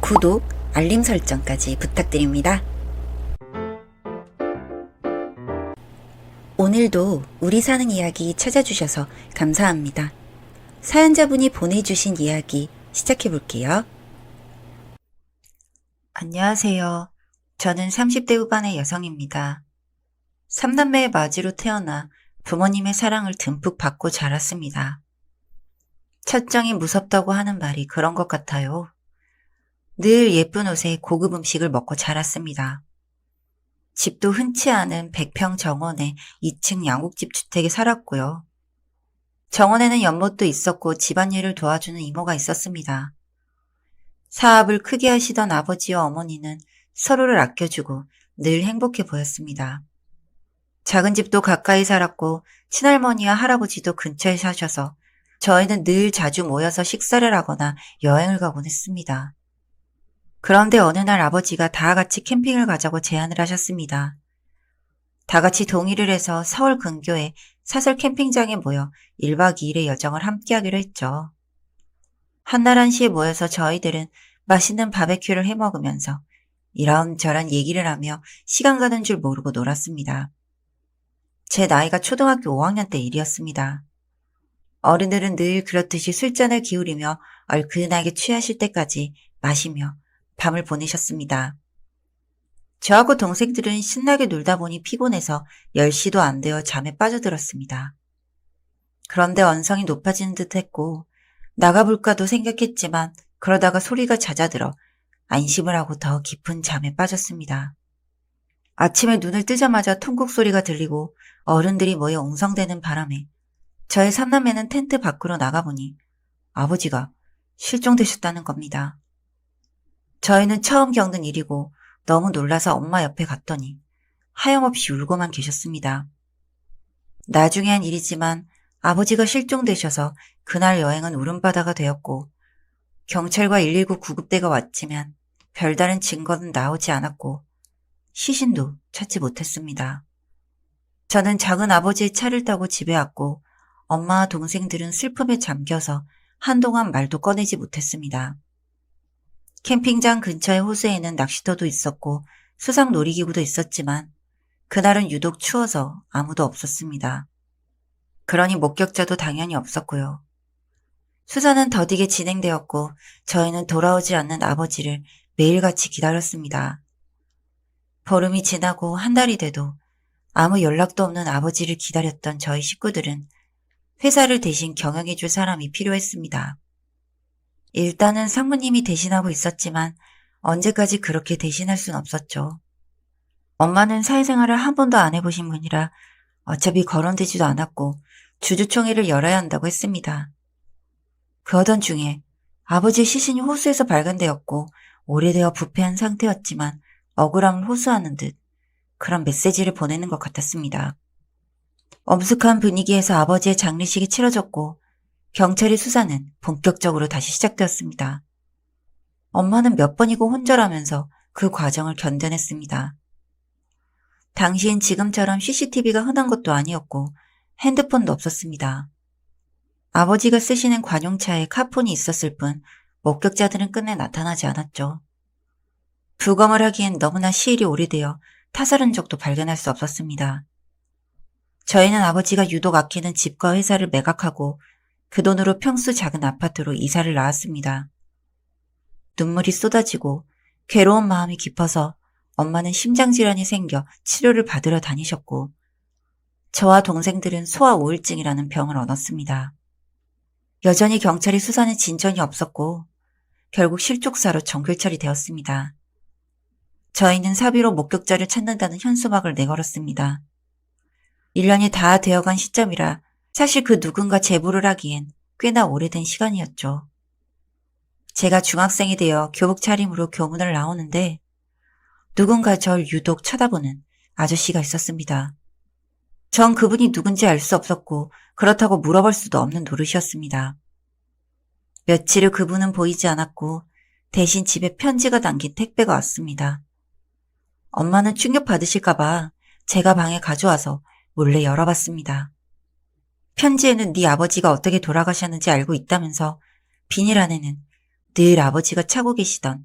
구독, 알림 설정까지 부탁드립니다. 오늘도 우리 사는 이야기 찾아주셔서 감사합니다. 사연자분이 보내주신 이야기 시작해볼게요. 안녕하세요. 저는 30대 후반의 여성입니다. 3남매의 맞이로 태어나 부모님의 사랑을 듬뿍 받고 자랐습니다. 첫정이 무섭다고 하는 말이 그런 것 같아요. 늘 예쁜 옷에 고급 음식을 먹고 자랐습니다. 집도 흔치 않은 100평 정원의 2층 양옥집 주택에 살았고요. 정원에는 연못도 있었고 집안일을 도와주는 이모가 있었습니다. 사업을 크게 하시던 아버지와 어머니는 서로를 아껴주고 늘 행복해 보였습니다. 작은 집도 가까이 살았고 친할머니와 할아버지도 근처에 사셔서 저희는 늘 자주 모여서 식사를 하거나 여행을 가곤 했습니다. 그런데 어느 날 아버지가 다 같이 캠핑을 가자고 제안을 하셨습니다. 다 같이 동의를 해서 서울 근교의 사설 캠핑장에 모여 1박 2일의 여정을 함께하기로 했죠. 한날 한시에 모여서 저희들은 맛있는 바베큐를 해먹으면서 이런저런 얘기를 하며 시간 가는 줄 모르고 놀았습니다. 제 나이가 초등학교 5학년 때 일이었습니다. 어른들은 늘 그렇듯이 술잔을 기울이며 얼큰하게 취하실 때까지 마시며 밤을 보내셨습니다. 저하고 동생들은 신나게 놀다 보니 피곤해서 10시도 안 되어 잠에 빠져들었습니다. 그런데 언성이 높아지는 듯 했고 나가볼까도 생각했지만 그러다가 소리가 잦아들어 안심을 하고 더 깊은 잠에 빠졌습니다. 아침에 눈을 뜨자마자 통곡 소리가 들리고 어른들이 모여 웅성대는 바람에 저의 삼남매는 텐트 밖으로 나가보니 아버지가 실종되셨다는 겁니다. 저희는 처음 겪는 일이고 너무 놀라서 엄마 옆에 갔더니 하염없이 울고만 계셨습니다. 나중에 한 일이지만 아버지가 실종되셔서 그날 여행은 울음바다가 되었고 경찰과 119 구급대가 왔지만 별다른 증거는 나오지 않았고 시신도 찾지 못했습니다. 저는 작은 아버지의 차를 타고 집에 왔고 엄마와 동생들은 슬픔에 잠겨서 한동안 말도 꺼내지 못했습니다. 캠핑장 근처의 호수에는 낚시터도 있었고 수상 놀이기구도 있었지만 그날은 유독 추워서 아무도 없었습니다. 그러니 목격자도 당연히 없었고요. 수사는 더디게 진행되었고 저희는 돌아오지 않는 아버지를 매일같이 기다렸습니다. 보름이 지나고 한 달이 돼도 아무 연락도 없는 아버지를 기다렸던 저희 식구들은 회사를 대신 경영해줄 사람이 필요했습니다. 일단은 상무님이 대신하고 있었지만 언제까지 그렇게 대신할 순 없었죠. 엄마는 사회생활을 한 번도 안 해보신 분이라 어차피 거론되지도 않았고 주주총회를 열어야 한다고 했습니다. 그러던 중에 아버지의 시신이 호수에서 발견되었고 오래되어 부패한 상태였지만 억울함을 호소하는 듯 그런 메시지를 보내는 것 같았습니다. 엄숙한 분위기에서 아버지의 장례식이 치러졌고 경찰의 수사는 본격적으로 다시 시작되었습니다. 엄마는 몇 번이고 혼절하면서 그 과정을 견뎌냈습니다. 당시엔 지금처럼 CCTV가 흔한 것도 아니었고 핸드폰도 없었습니다. 아버지가 쓰시는 관용차에 카폰이 있었을 뿐 목격자들은 끝내 나타나지 않았죠. 부검을 하기엔 너무나 시일이 오래되어 타살 흔적도 발견할 수 없었습니다. 저희는 아버지가 유독 아끼는 집과 회사를 매각하고 그 돈으로 평수 작은 아파트로 이사를 나왔습니다. 눈물이 쏟아지고 괴로운 마음이 깊어서 엄마는 심장질환이 생겨 치료를 받으러 다니셨고 저와 동생들은 소아 우울증이라는 병을 얻었습니다. 여전히 경찰이 수사는 진전이 없었고 결국 실족사로 정결처리 되었습니다. 저희는 사비로 목격자를 찾는다는 현수막을 내걸었습니다. 1년이 다 되어간 시점이라 사실 그 누군가 제보를 하기엔 꽤나 오래된 시간이었죠. 제가 중학생이 되어 교복 차림으로 교문을 나오는데 누군가 절 유독 쳐다보는 아저씨가 있었습니다. 전 그분이 누군지 알 수 없었고 그렇다고 물어볼 수도 없는 노릇이었습니다. 며칠 후 그분은 보이지 않았고 대신 집에 편지가 담긴 택배가 왔습니다. 엄마는 충격받으실까봐 제가 방에 가져와서 몰래 열어봤습니다. 편지에는 네 아버지가 어떻게 돌아가셨는지 알고 있다면서 비닐 안에는 늘 아버지가 차고 계시던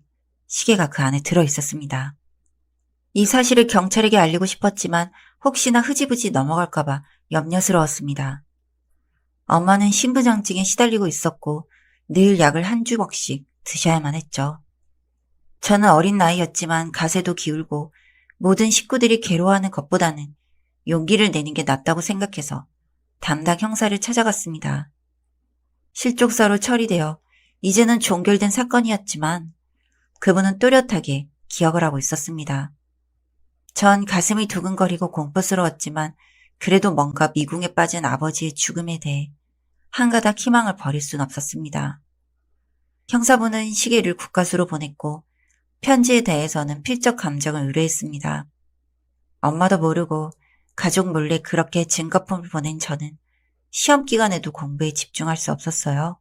시계가 그 안에 들어 있었습니다. 이 사실을 경찰에게 알리고 싶었지만 혹시나 흐지부지 넘어갈까봐 염려스러웠습니다. 엄마는 심부전증에 시달리고 있었고 늘 약을 한 주먹씩 드셔야만 했죠. 저는 어린 나이였지만 가세도 기울고 모든 식구들이 괴로워하는 것보다는 용기를 내는 게 낫다고 생각해서 담당 형사를 찾아갔습니다. 실족사로 처리되어 이제는 종결된 사건이었지만 그분은 또렷하게 기억을 하고 있었습니다. 전 가슴이 두근거리고 공포스러웠지만 그래도 뭔가 미궁에 빠진 아버지의 죽음에 대해 한가닥 희망을 버릴 순 없었습니다. 형사부는 시계를 국과수로 보냈고 편지에 대해서는 필적 감정을 의뢰했습니다. 엄마도 모르고 가족 몰래 그렇게 증거품을 보낸 저는 시험 기간에도 공부에 집중할 수 없었어요.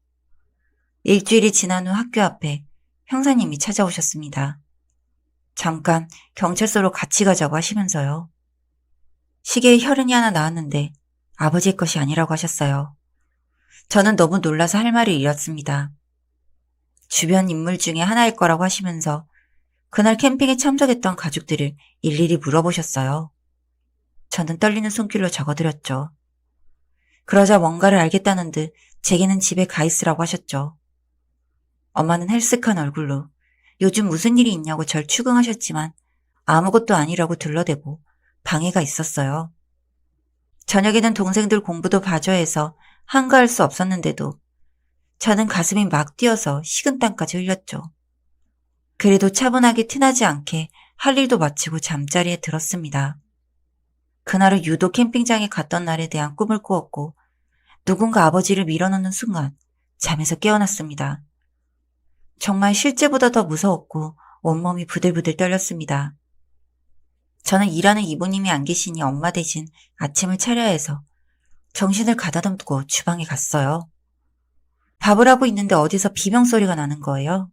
일주일이 지난 후 학교 앞에 형사님이 찾아오셨습니다. 잠깐 경찰서로 같이 가자고 하시면서요. 시계에 혈흔이 하나 나왔는데 아버지의 것이 아니라고 하셨어요. 저는 너무 놀라서 할 말을 잃었습니다. 주변 인물 중에 하나일 거라고 하시면서 그날 캠핑에 참석했던 가족들을 일일이 물어보셨어요. 저는 떨리는 손길로 적어드렸죠. 그러자 뭔가를 알겠다는 듯 제게는 집에 가 있으라고 하셨죠. 엄마는 헬쓱한 얼굴로 요즘 무슨 일이 있냐고 절 추궁하셨지만 아무것도 아니라고 둘러대고 방해가 있었어요. 저녁에는 동생들 공부도 봐줘야 해서 한가할 수 없었는데도 저는 가슴이 막 뛰어서 식은땀까지 흘렸죠. 그래도 차분하게 티나지 않게 할 일도 마치고 잠자리에 들었습니다. 그날은 유독 캠핑장에 갔던 날에 대한 꿈을 꾸었고 누군가 아버지를 밀어넣는 순간 잠에서 깨어났습니다. 정말 실제보다 더 무서웠고 온몸이 부들부들 떨렸습니다. 저는 일하는 이모님이 안 계시니 엄마 대신 아침을 차려야 해서 정신을 가다듬고 주방에 갔어요. 밥을 하고 있는데 어디서 비명소리가 나는 거예요.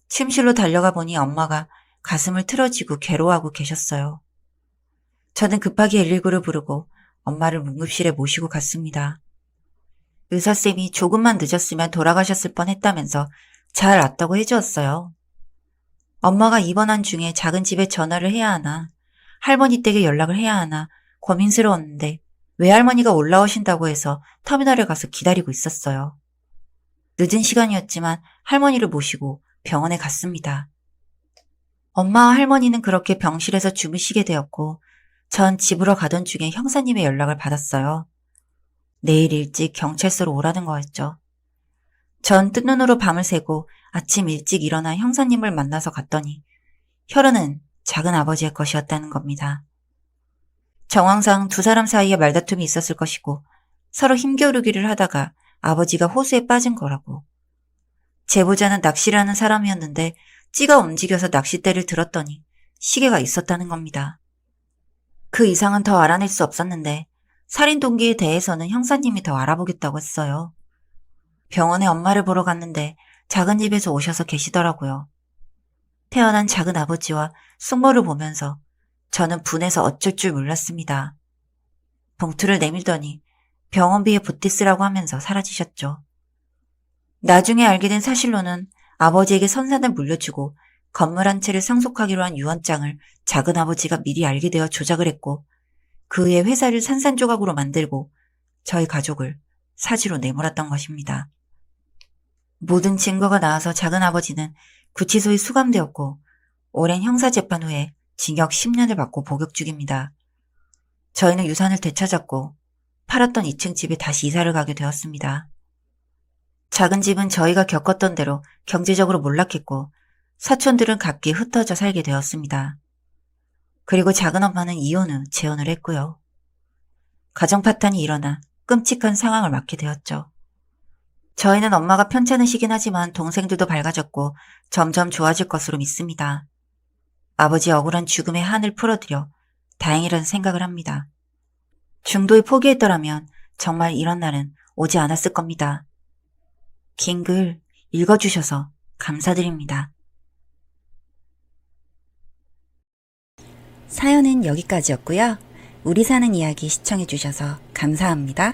침실로 달려가 보니 엄마가 가슴을 틀어쥐고 괴로워하고 계셨어요. 저는 급하게 119를 부르고 엄마를 응급실에 모시고 갔습니다. 의사쌤이 조금만 늦었으면 돌아가셨을 뻔했다면서 잘 낫다고 해주었어요. 엄마가 입원한 중에 작은 집에 전화를 해야 하나 할머니 댁에 연락을 해야 하나 고민스러웠는데 외할머니가 올라오신다고 해서 터미널에 가서 기다리고 있었어요. 늦은 시간이었지만 할머니를 모시고 병원에 갔습니다. 엄마와 할머니는 그렇게 병실에서 주무시게 되었고 전 집으로 가던 중에 형사님의 연락을 받았어요. 내일 일찍 경찰서로 오라는 거였죠. 전 뜬 눈으로 밤을 새고 아침 일찍 일어나 형사님을 만나서 갔더니 혈흔은 작은 아버지의 것이었다는 겁니다. 정황상 두 사람 사이에 말다툼이 있었을 것이고 서로 힘겨루기를 하다가 아버지가 호수에 빠진 거라고. 제보자는 낚시를 하는 사람이었는데 찌가 움직여서 낚싯대를 들었더니 시계가 있었다는 겁니다. 그 이상은 더 알아낼 수 없었는데 살인 동기에 대해서는 형사님이 더 알아보겠다고 했어요. 병원에 엄마를 보러 갔는데 작은 집에서 오셔서 계시더라고요. 태어난 작은 아버지와 숙모를 보면서 저는 분해서 어쩔 줄 몰랐습니다. 봉투를 내밀더니 병원비에 보태 쓰라고 하면서 사라지셨죠. 나중에 알게 된 사실로는 아버지에게 선산을 물려주고 건물 한 채를 상속하기로 한 유언장을 작은 아버지가 미리 알게 되어 조작을 했고 그 후에 회사를 산산조각으로 만들고 저희 가족을 사지로 내몰았던 것입니다. 모든 증거가 나와서 작은 아버지는 구치소에 수감되었고 오랜 형사재판 후에 징역 10년을 받고 복역 중입니다. 저희는 유산을 되찾았고 팔았던 2층 집에 다시 이사를 가게 되었습니다. 작은 집은 저희가 겪었던 대로 경제적으로 몰락했고 사촌들은 각기 흩어져 살게 되었습니다. 그리고 작은 엄마는 이혼 후 재혼을 했고요. 가정 파탄이 일어나 끔찍한 상황을 맞게 되었죠. 저희는 엄마가 편찮으시긴 하지만 동생들도 밝아졌고 점점 좋아질 것으로 믿습니다. 아버지의 억울한 죽음의 한을 풀어드려 다행이라는 생각을 합니다. 중도에 포기했더라면 정말 이런 날은 오지 않았을 겁니다. 긴 글 읽어주셔서 감사드립니다. 사연은 여기까지였고요. 우리 사는 이야기 시청해주셔서 감사합니다.